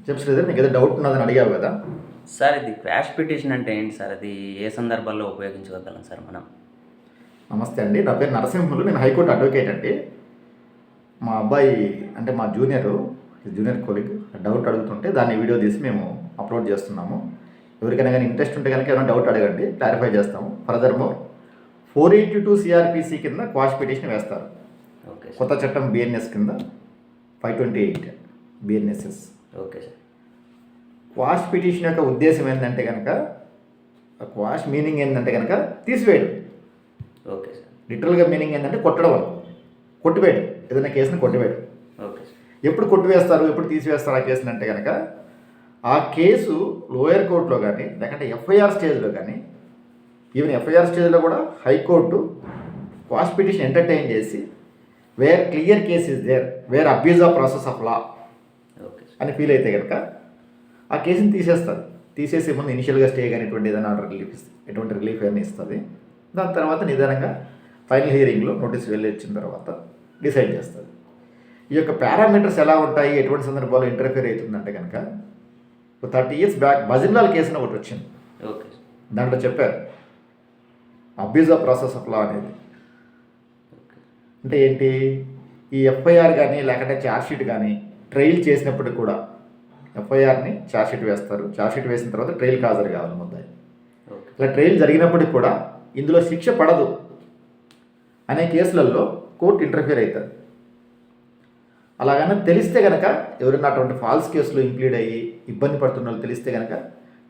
చెప్పు శ్రీధర్, నీకు ఏదో డౌట్ ఉన్నదని అడిగావు కదా. సార్ ఇది క్వాష్ పిటిషన్ అంటే ఏంటి సార్? అది ఏ సందర్భాల్లో ఉపయోగించగలం సార్ మనం? నమస్తే అండి, నా పేరు నరసింహులు, నేను హైకోర్టు అడ్వకేట్ అండి. మా అబ్బాయి అంటే మా జూనియర్ కొలీగ్ డౌట్ అడుగుతుంటే దాన్ని వీడియో తీసి మేము అప్లోడ్ చేస్తున్నాము. ఎవరికైనా కానీ ఇంట్రెస్ట్ ఉంటే కనుక ఏమైనా డౌట్ అడగండి, క్లారిఫై చేస్తాము. ఫర్దర్ మోర్ 482 సిఆర్పిసి కింద క్వాష్ పిటిషన్ వేస్తారు. Okay sir. కొత్త చట్టం బిఎన్ఎస్ కింద 528 BNSS. Okay sir. Quash petition యొక్క ఉద్దేశం ఏంటంటే కనుక, క్వాష్ మీనింగ్ ఏంటంటే కనుక తీసివేయడం. Okay sir. లిటరల్గా మీనింగ్ ఏంటంటే కొట్టడం, కొట్టివేయడం, ఏదైనా కేసుని కొట్టివేయడం. Okay sir. ఎప్పుడు కొట్టివేస్తారు, ఎప్పుడు తీసివేస్తారు ఆ కేసుని అంటే కనుక, ఆ కేసు లోయర్ కోర్టులో కానీ లేకంటే ఎఫ్ఐఆర్ స్టేజ్లో కానీ, ఈవెన్ ఎఫ్ఐఆర్ స్టేజ్లో కూడా హైకోర్టు క్వాష్ పిటిషన్ ఎంటర్టైన్ చేసి where clear case is there, where abuse of process of law okay sir. అని ఫీల్ అయితే కనుక ఆ కేసుని తీసేస్తుంది. తీసేసి ముందు ఇనిషియల్గా స్టే కానీ ఏదైనా ఎటువంటి రిలీఫ్ అని ఇస్తుంది. దాని తర్వాత నిదానంగా ఫైనల్ హియరింగ్లో నోటీస్ వెళ్ళి వచ్చిన తర్వాత డిసైడ్ చేస్తుంది. ఈ యొక్క పారామీటర్స్ ఎలా ఉంటాయి, ఎటువంటి సందర్భాల్లో ఇంటర్ఫియర్ అవుతుందంటే కనుక, 30 years బ్యాక్ భజన్లాల్ కేసుని ఒకటి వచ్చింది. Okay sir. దాంట్లో చెప్పారు అబ్యూజ్ ఆఫ్ ప్రాసెస్ ఆఫ్ లా అనేది. అంటే ఏంటి, ఈ ఎఫ్ఐఆర్ కానీ లేకపోతే ఛార్జ్షీట్ కానీ ట్రయల్ చేసినప్పటికి కూడా ఎఫ్ఐఆర్ని ఛార్జ్షీట్ వేస్తారు. ఛార్జ్షీట్ వేసిన తర్వాత ట్రయల్కి హాజరు కావాలి ముద్దాయి. ఇలా ట్రయల్ జరిగినప్పటికి కూడా ఇందులో శిక్ష పడదు అనే కేసులలో కోర్టు ఇంటర్ఫియర్ అవుతుంది. అలాగనే తెలిస్తే కనుక ఎవరైనా అటువంటి ఫాల్స్ కేసులో ఇంక్లూడ్ అయ్యి ఇబ్బంది పడుతున్న వాళ్ళు తెలిస్తే కనుక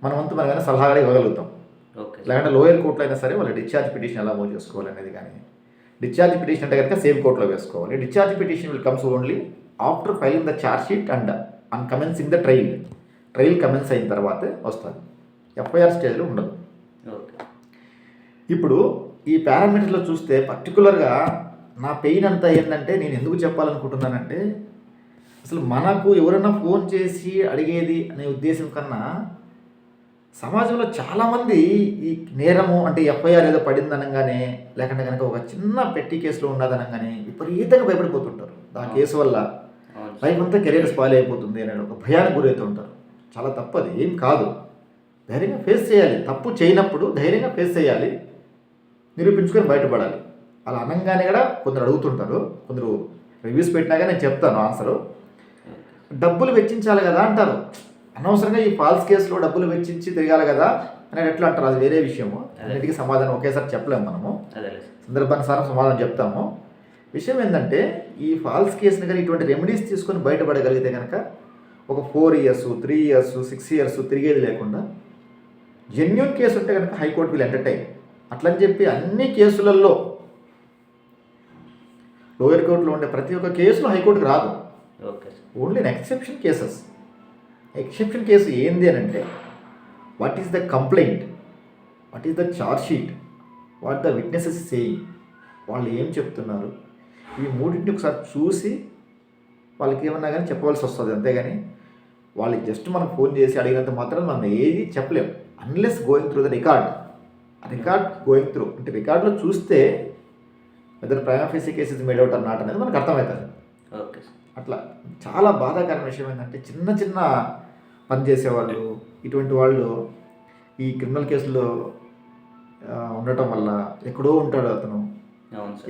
మన వంతు మనం కానీ సలహాగా ఇవ్వగలుగుతాం. ఓకే. లేదంటే లోయర్ కోర్టులో అయినా సరే వాళ్ళు డిశ్చార్జ్ పిటిషన్ ఎలా మూవ్ చేసుకోవాలి అనేది కానీ, డిశ్చార్జ్ పిటిషన్ అంటే కనుక సేమ్ కోర్టులో వేసుకోవాలి. Discharge petition will comes only after filing the charge sheet and commencing the trial commence అయిన తర్వాతే వస్తుంది. ఎఫ్ఐఆర్ స్టేజ్లో ఉండదు. ఓకే. ఇప్పుడు ఈ పారామీటర్లో చూస్తే పర్టికులర్గా నా పెయిన్ అంతా ఏంటంటే, నేను ఎందుకు చెప్పాలనుకుంటున్నానంటే, అసలు మనకు ఎవరైనా ఫోన్ చేసి అడిగేది అనే ఉద్దేశం కన్నా సమాజంలో చాలామంది ఈ నేరము అంటే ఎఫ్ఐఆర్ ఏదో పడిందనగానే లేకుంటే కనుక ఒక చిన్న పెట్టి కేసులో ఉన్నదనగానే విపరీతంగా భయపడిపోతుంటారు. ఆ కేసు వల్ల లైఫ్ అంతా కెరీర్ స్పాయిల్ అయిపోతుంది అనే ఒక భయానికి గురవుతూ ఉంటారు. చాలా తప్పది, ఏం కాదు. ధైర్యంగా ఫేస్ చేయాలి. తప్పు చేయనప్పుడు ధైర్యంగా ఫేస్ చేయాలి, నిరూపించుకొని బయటపడాలి. అలా అనగానే కూడా కొందరు అడుగుతుంటారు, కొందరు రివ్యూస్ పెట్టినాగా నేను చెప్తాను ఆన్సరు. డబ్బులు వెచ్చించాలి కదా అంటారు. అనవసరంగా ఈ ఫాల్స్ కేసులో డబ్బులు వెచ్చించి తిరగాలి కదా అనేది ఎట్లా అంటారు, అది వేరే విషయము. అన్నిటికీ సమాధానం ఒకేసారి చెప్పలేము మనము, సందర్భానుసారం సమాధానం చెప్తాము. విషయం ఏంటంటే, ఈ ఫాల్స్ కేసుని కానీ ఇటువంటి రెమెడీస్ తీసుకొని బయటపడగలిగితే కనుక ఒక 4 years 3 years 6 years తిరిగేది లేకుండా జెన్యూన్ కేసు ఉంటే కనుక హైకోర్టు విల్ ఎంటర్టైన్. అట్లని చెప్పి అన్ని కేసులలో లోయర్ కోర్టులో ఉండే ప్రతి ఒక్క కేసులో హైకోర్టుకు రాదు. Okay. Only exception cases. Exception case ఏంది అని అంటే, what is the complaint, what is the charge sheet, what the witnesses saying, వాళ్ళు ఏం చెప్తున్నారు, ఈ మూడింటిని ఒకసారి చూసి వాళ్ళకి ఏమన్నా కానీ చెప్పవలసి వస్తుంది. అంతేగాని వాళ్ళకి జస్ట్ మనం ఫోన్ చేసి అడిగినంత మాత్రం మనం ఏది చెప్పలేం unless going through the record going through అంటే రికార్డులో చూస్తే whether prima facie cases made out or not అనేది మనకు అర్థమవుతుంది. ఓకే. అట్లా చాలా బాధాకరమైన విషయం ఏంటంటే, చిన్న పని చేసేవాళ్ళు ఇటువంటి వాళ్ళు ఈ క్రిమినల్ కేసులో ఉండటం వల్ల ఎక్కడో ఉంటాడు అతను,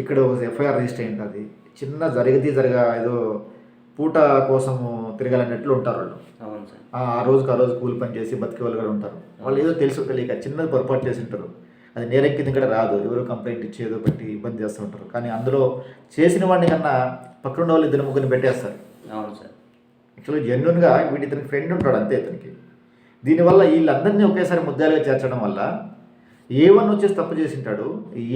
ఇక్కడ ఎఫ్ఐఆర్ రిజిస్టర్ అయి ఉంటుంది, చిన్న ఏదో పూట కోసము తిరగాలన్నట్లు ఉంటారు వాళ్ళు. ఆ రోజు కూలి పని చేసి బతికే వాళ్ళు కూడా ఉంటారు. వాళ్ళు ఏదో తెలుసు తెలియక చిన్నది పొరపాటు చేసి ఉంటారు, అది నేరం కింద కూడా రాదు, ఎవరో కంప్లైంట్ ఇచ్చి ఏదో పెట్టి ఇబ్బంది చేస్తూ ఉంటారు. కానీ అందులో చేసిన వాడిని కన్నా పక్కన వాళ్ళు 2-3 పెట్టేస్తారు. అవును సార్. యాక్చువల్గా జెన్యున్గా ఇతనికి ఫ్రెండ్ ఉంటాడు అంతే ఇతనికి. దీనివల్ల వీళ్ళందరినీ ఒకేసారి ముద్దాలుగా చేర్చడం వల్ల A1 వచ్చేసి తప్పు చేసింటాడు,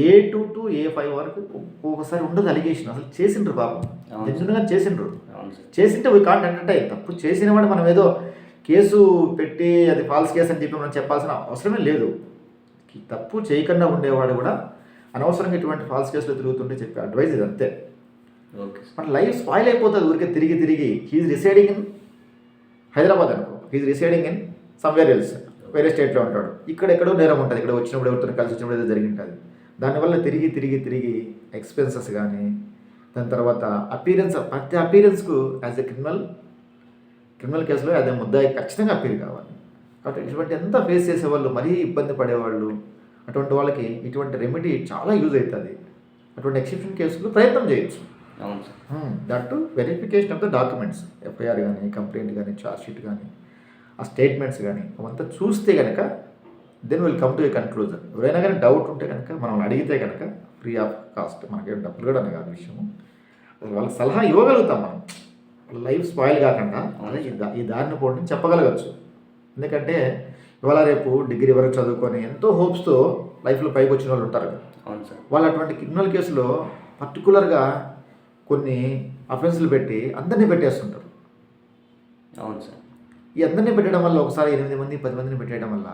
A2 to A5 వరకు ఒక్కొక్కసారి ఉండదు అలిగేషన్. అసలు చేసిండ్రు పాపం, జెన్యున్గా చేసింటే వీ కాంట్ ఎంటర్టైన్. తప్పు చేసిన వాడు మనం ఏదో కేసు పెట్టి అది ఫాల్స్ కేసు అని చెప్పి మనం చెప్పాల్సిన అవసరమే లేదు. తప్పు చేయకుండా ఉండేవాడు కూడా అనవసరంగా ఇటువంటి ఫాల్స్ కేసులో తిరుగుతుంటే చెప్పే అడ్వైజ్ ఇది అంతే. మన లైఫ్ స్పాయిల్ అయిపోతుంది ఊరికే తిరిగి. హీఈస్ రిసైడింగ్ ఇన్ హైదరాబాద్ అనుకో, he is residing in somewhere else, వేరే స్టేట్లో ఉంటాడు, ఇక్కడెక్కడో నేరం ఉంటుంది, ఇక్కడ వచ్చినప్పుడు ఎవరితో కలిసి వచ్చినప్పుడు ఏదో జరిగి ఉంటుంది. దానివల్ల తిరిగి ఎక్స్పెన్సెస్ కానీ, దాని తర్వాత ప్రతి అపీరెన్స్కు యాజ్ ఎ క్రిమినల్ క్రిమినల్ కేసులో అదే ముద్దాయి ఖచ్చితంగా అప్పీల్ కావాలి. కాబట్టి ఇటువంటి ఎంత ఫేస్ చేసేవాళ్ళు, మరీ ఇబ్బంది పడేవాళ్ళు, అటువంటి వాళ్ళకి ఇటువంటి రెమెడీ చాలా యూజ్ అవుతుంది. అటువంటి ఎక్సెప్షన్ కేసులు ప్రయత్నం చేయొచ్చు. అవును sir. That to verification of the documents, FIR కానీ, కంప్లైంట్ కానీ, ఛార్జ్ షీట్ కానీ, ఆ స్టేట్మెంట్స్ కానీ అవంతా చూస్తే కనుక then will come to a conclusion. ఎవరైనా కానీ డౌట్ ఉంటే కనుక మనం అడిగితే కనుక ఫ్రీ ఆఫ్ కాస్ట్, మనకేం డబ్బులు కూడా కాదు విషయము, వాళ్ళకి సలహా ఇవ్వగలుగుతాం మనం. వాళ్ళ లైఫ్ స్పాయిల్ కాకుండా అదే ఈ దారిని పోవడం చెప్పగలగచ్చు. ఎందుకంటే ఇవాళ రేపు డిగ్రీ వరకు చదువుకొని ఎంతో హోప్స్తో లైఫ్లో పైకి వచ్చిన వాళ్ళు ఉంటారు కదా. అవును సార్. వాళ్ళు అటువంటి క్రిమినల్ కేసులో పర్టికులర్గా కొన్ని అఫెన్స్లు పెట్టి అందరినీ పెట్టేస్తుంటారు. అవును సార్. ఈ అందరినీ పెట్టడం వల్ల ఒకసారి 8 మంది 10 మందిని పెట్టేయడం వల్ల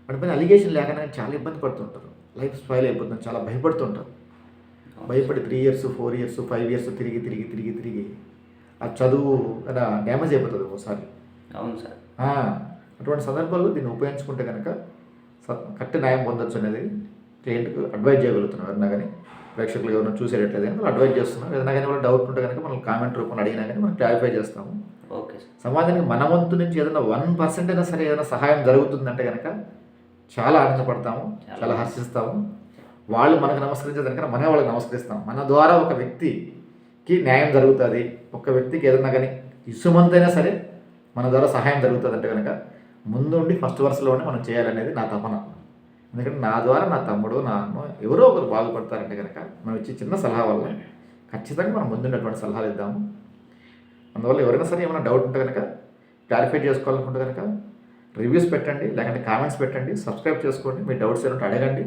వాటిపైన అలిగేషన్ లేకుండా చాలా ఇబ్బంది పడుతుంటారు. లైఫ్ స్పాయిల్ అయిపోతుంది, చాలా భయపడుతుంటారు. భయపడి 3 years 4 years 5 years తిరిగి ఆ చదువు కదా డ్యామేజ్ అయిపోతుంది ఒకసారి. అవును సార్. అటువంటి సందర్భాల్లో దీన్ని ఉపయోగించుకుంటే కనుక కరెక్ట్ న్యాయం పొందొచ్చు అనేది క్లయింట్కి అడ్వైజ్ చేయగలుగుతున్నాం. ఎవరైనా కానీ ప్రేక్షకులు ఎవరైనా చూసేటట్లేదు కానీ వాళ్ళు అడ్వైజ్ చేస్తున్నాం. ఏదైనా కానీ వాళ్ళు డౌట్ ఉంటే కనుక మనం కామెంట్ రూపంలో అడిగినా కానీ మనం క్లారిఫై చేస్తాము. Okay sir. సమాజానికి మన వంతు నుంచి ఏదైనా 1% అయినా సరే ఏదైనా సహాయం జరుగుతుందంటే కనుక చాలా ఆనందపడతాము, చాలా హర్షిస్తాము. వాళ్ళు మనకు నమస్కరించేదానికన్నా మనమే వాళ్ళకి నమస్కరిస్తాం. మన ద్వారా ఒక వ్యక్తికి న్యాయం జరుగుతుంది, ఒక వ్యక్తికి ఏదన్నా కానీ ఇసుమంతైనా సరే మన ద్వారా సహాయం జరుగుతుంది అంటే కనుక ముందుండి ఫస్ట్ వరుసలోనే మనం చేయాలనేది నా తపన. ఎందుకంటే నా ద్వారా నా తమ్ముడు, నా అమ్మ ఎవరో ఒకరు బాగుపడతారంటే కనుక మనం ఇచ్చే చిన్న సలహా వల్ల ఖచ్చితంగా మనం ముందుండేటువంటి సలహాలు ఇద్దాము. అందువల్ల ఎవరైనా సరే ఏమైనా డౌట్ ఉంటే కనుక క్లారిఫై చేసుకోవాలనుకుంటే కనుక రివ్యూస్ పెట్టండి, లేకంటే కామెంట్స్ పెట్టండి, సబ్స్క్రైబ్ చేసుకోండి, మీ డౌట్స్ ఏమంటే అడగండి.